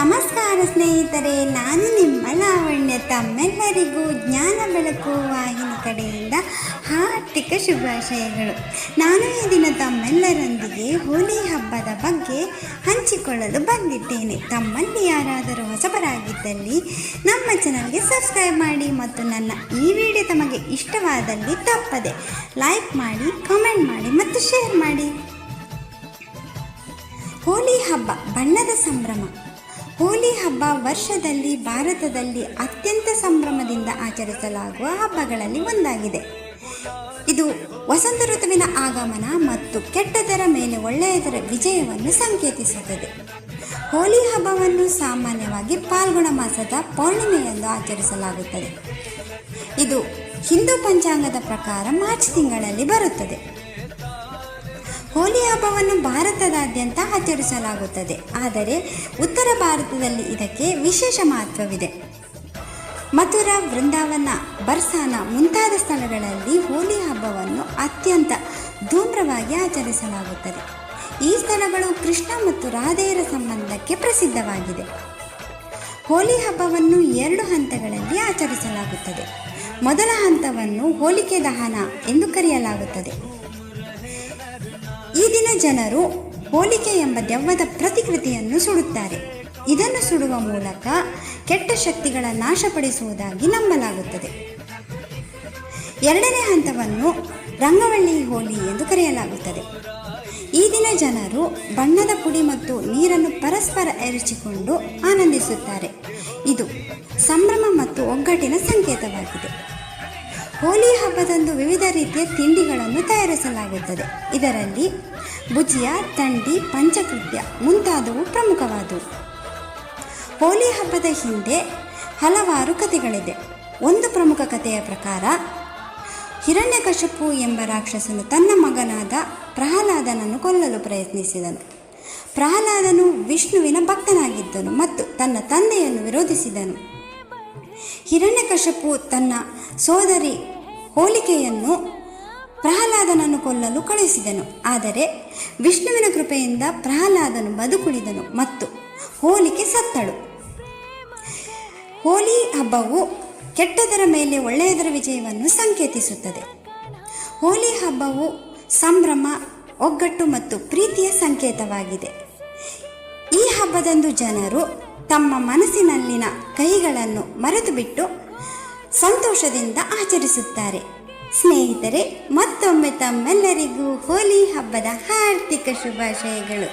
ನಮಸ್ಕಾರ ಸ್ನೇಹಿತರೆ, ನಾನು ನಿಮ್ಮ ಲಾವಣ್ಯ. ತಮ್ಮೆಲ್ಲರಿಗೂ ಜ್ಞಾನ ಬೆಳಕು ವಾಹಿನಿ ಕಡೆಯಿಂದ ಹಾರ್ದಿಕ ಶುಭಾಶಯಗಳು. ನಾನು ಈ ದಿನ ತಮ್ಮೆಲ್ಲರೊಂದಿಗೆ ಹೋಲಿ ಹಬ್ಬದ ಬಗ್ಗೆ ಹಂಚಿಕೊಳ್ಳಲು ಬಂದಿದ್ದೇನೆ. ತಮ್ಮಲ್ಲಿ ಯಾರಾದರೂ ಹೊಸಬರಾಗಿದ್ದಲ್ಲಿ ನಮ್ಮ ಚಾನಲ್ಗೆ ಸಬ್ಸ್ಕ್ರೈಬ್ ಮಾಡಿ ಮತ್ತು ನನ್ನ ಈ ವಿಡಿಯೋ ತಮಗೆ ಇಷ್ಟವಾದಲ್ಲಿ ತಪ್ಪದೆ ಲೈಕ್ ಮಾಡಿ, ಕಾಮೆಂಟ್ ಮಾಡಿ ಮತ್ತು ಶೇರ್ ಮಾಡಿ. ಹೋಲಿ ಹಬ್ಬ ಬಣ್ಣದ ಸಂಭ್ರಮ. ಹೋಲಿ ಹಬ್ಬ ವರ್ಷದಲ್ಲಿ ಭಾರತದಲ್ಲಿ ಅತ್ಯಂತ ಸಂಭ್ರಮದಿಂದ ಆಚರಿಸಲಾಗುವ ಹಬ್ಬಗಳಲ್ಲಿ ಒಂದಾಗಿದೆ. ಇದು ವಸಂತ ಋತುವಿನ ಆಗಮನ ಮತ್ತು ಕೆಟ್ಟದರ ಮೇಲೆ ಒಳ್ಳೆಯದರ ವಿಜಯವನ್ನು ಸಂಕೇತಿಸುತ್ತದೆ. ಹೋಲಿ ಹಬ್ಬವನ್ನು ಸಾಮಾನ್ಯವಾಗಿ ಫಾಲ್ಗುಣ ಮಾಸದ ಪೌರ್ಣಿಮೆಯಂದು ಆಚರಿಸಲಾಗುತ್ತದೆ. ಇದು ಹಿಂದೂ ಪಂಚಾಂಗದ ಪ್ರಕಾರ ಮಾರ್ಚ್ ತಿಂಗಳಲ್ಲಿ ಬರುತ್ತದೆ. ಹೋಲಿ ಹಬ್ಬವನ್ನು ಭಾರತದಾದ್ಯಂತ ಆಚರಿಸಲಾಗುತ್ತದೆ, ಆದರೆ ಉತ್ತರ ಭಾರತದಲ್ಲಿ ಇದಕ್ಕೆ ವಿಶೇಷ ಮಹತ್ವವಿದೆ. ಮಥುರಾ, ವೃಂದಾವನ, ಬರ್ಸಾನ ಮುಂತಾದ ಸ್ಥಳಗಳಲ್ಲಿ ಹೋಲಿ ಹಬ್ಬವನ್ನು ಅತ್ಯಂತ ಧೂಮ್ರವಾಗಿ ಆಚರಿಸಲಾಗುತ್ತದೆ. ಈ ಸ್ಥಳಗಳು ಕೃಷ್ಣ ಮತ್ತು ರಾಧೆಯರ ಸಂಬಂಧಕ್ಕೆ ಪ್ರಸಿದ್ಧವಾಗಿದೆ. ಹೋಲಿ ಹಬ್ಬವನ್ನು 2 ಹಂತಗಳಲ್ಲಿ ಆಚರಿಸಲಾಗುತ್ತದೆ. ಮೊದಲ ಹಂತವನ್ನು ಹೋಲಿಕೆ ದಹನ ಎಂದು ಕರೆಯಲಾಗುತ್ತದೆ. ಈ ದಿನ ಜನರು ಹೋಲಿಕೆ ಎಂಬ ದೆವ್ವದ ಪ್ರತಿಕೃತಿಯನ್ನು ಸುಡುತ್ತಾರೆ. ಇದನ್ನು ಸುಡುವ ಮೂಲಕ ಕೆಟ್ಟ ಶಕ್ತಿಗಳ ನಾಶಪಡಿಸುವುದಾಗಿ ನಂಬಲಾಗುತ್ತದೆ. 2ನೇ ಹಂತವನ್ನು ರಂಗವಳ್ಳಿ ಹೋಲಿ ಎಂದು ಕರೆಯಲಾಗುತ್ತದೆ. ಈ ದಿನ ಜನರು ಬಣ್ಣದ ಪುಡಿ ಮತ್ತು ನೀರನ್ನು ಪರಸ್ಪರ ಎರಚಿಕೊಂಡು ಆನಂದಿಸುತ್ತಾರೆ. ಇದು ಸಂಭ್ರಮ ಮತ್ತು ಒಗ್ಗಟ್ಟಿನ ಸಂಕೇತವಾಗಿದೆ. ಹೋಲಿ ಹಬ್ಬದಂದು ವಿವಿಧ ರೀತಿಯ ತಿಂಡಿಗಳನ್ನು ತಯಾರಿಸಲಾಗುತ್ತದೆ. ಇದರಲ್ಲಿ ಭುಜಿಯಾ, ತಂಡಿ, ಪಂಚಕೃತ್ಯ ಮುಂತಾದವು ಪ್ರಮುಖವಾದವು. ಹೋಲಿ ಹಬ್ಬದ ಹಿಂದೆ ಹಲವಾರು ಕಥೆಗಳಿದೆ. ಒಂದು ಪ್ರಮುಖ ಕಥೆಯ ಪ್ರಕಾರ ಹಿರಣ್ಯಕಶಿಪು ಎಂಬ ರಾಕ್ಷಸನು ತನ್ನ ಮಗನಾದ ಪ್ರಹ್ಲಾದನನ್ನು ಕೊಲ್ಲಲು ಪ್ರಯತ್ನಿಸಿದನು. ಪ್ರಹ್ಲಾದನು ವಿಷ್ಣುವಿನ ಭಕ್ತನಾಗಿದ್ದನು ಮತ್ತು ತನ್ನ ತಂದೆಯನ್ನು ವಿರೋಧಿಸಿದನು. ಹಿರಣ್ಯಕಶಿಪು ತನ್ನ ಸೋದರಿ ಹೋಲಿಕೆಯನ್ನು ಪ್ರಹ್ಲಾದನನ್ನು ಕೊಲ್ಲಲು ಕಳುಹಿಸಿದನು. ಆದರೆ ವಿಷ್ಣುವಿನ ಕೃಪೆಯಿಂದ ಪ್ರಹ್ಲಾದನು ಬದುಕುಳಿದನು ಮತ್ತು ಹೋಲಿಕೆ ಸತ್ತಳು. ಹೋಲಿ ಹಬ್ಬವು ಕೆಟ್ಟದರ ಮೇಲೆ ಒಳ್ಳೆಯದರ ವಿಜಯವನ್ನು ಸಂಕೇತಿಸುತ್ತದೆ. ಹೋಲಿ ಹಬ್ಬವು ಸಂಭ್ರಮ, ಒಗ್ಗಟ್ಟು ಮತ್ತು ಪ್ರೀತಿಯ ಸಂಕೇತವಾಗಿದೆ. ಈ ಹಬ್ಬದಂದು ಜನರು ತಮ್ಮ ಮನಸ್ಸಿನಲ್ಲಿನ ಕಹಿಗಳನ್ನು ಮರೆತು ಬಿಟ್ಟು ಸಂತೋಷದಿಂದ ಆಚರಿಸುತ್ತಾರೆ. ಸ್ನೇಹಿತರೆ, ಮತ್ತೊಮ್ಮೆ ತಮ್ಮೆಲ್ಲರಿಗೂ ಹೋಲಿ ಹಬ್ಬದ ಹಾರ್ದಿಕ ಶುಭಾಶಯಗಳು.